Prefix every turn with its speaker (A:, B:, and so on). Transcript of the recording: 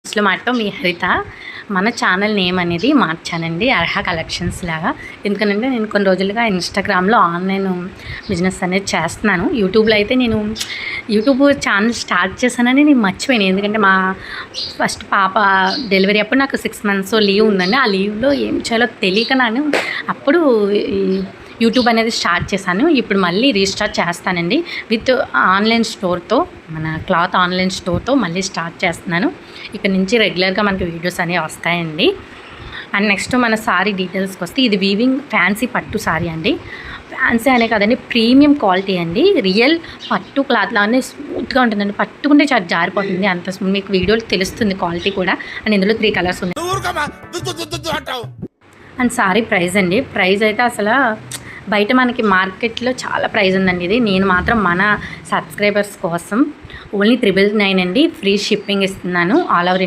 A: అసలు మాట మీ హరిత మన ఛానల్ నేమ్ అనేది మార్చానండి అర్హ కలెక్షన్స్ లాగా. ఎందుకంటే నేను కొన్ని రోజులుగా ఇన్స్టాగ్రామ్లో ఆన్లైన్ బిజినెస్ అనేది చేస్తున్నాను. యూట్యూబ్లో అయితే నేను యూట్యూబ్ ఛానల్ స్టార్ట్ చేశానని నేను మర్చిపోయాను. ఎందుకంటే మా ఫస్ట్ పాప డెలివరీ అప్పుడు నాకు 6 months లీవ్ ఉందండి. ఆ లీవ్లో ఏం చేయాలో తెలియక నేను అప్పుడు యూట్యూబ్ అనేది స్టార్ట్ చేశాను. ఇప్పుడు మళ్ళీ రీస్టార్ట్ చేస్తానండి విత్ ఆన్లైన్ స్టోర్తో, మన క్లాత్ ఆన్లైన్ స్టోర్తో మళ్ళీ స్టార్ట్ చేస్తున్నాను. ఇక్కడ నుంచి రెగ్యులర్గా మనకి వీడియోస్ అనేవి వస్తాయండి. అండ్ నెక్స్ట్ మన సారీ డీటెయిల్స్కి వస్తే ఇది వీవింగ్ ఫ్యాన్సీ పట్టు సారీ అండి. ఫ్యాన్సీ అనే కదండి, ప్రీమియం క్వాలిటీ అండి. రియల్ పట్టు క్లాత్ లాగానే స్మూత్గా ఉంటుందండి. పట్టుకుంటే చాలా జారిపోతుంది, అంత మీకు వీడియోలో తెలుస్తుంది క్వాలిటీ కూడా. అండ్ ఇందులో 3 కలర్స్ ఉన్నాయి. అండ్ సారీ ప్రైస్ అండి, ప్రైస్ అయితే అసలు బయట మనకి మార్కెట్లో చాలా ప్రైస్ ఉందండి. ఇది నేను మాత్రం మన సబ్స్క్రైబర్స్ కోసం ఓన్లీ 999 అండి. ఫ్రీ షిప్పింగ్ ఇస్తున్నాను ఆల్ ఓవర్ ఇండియా.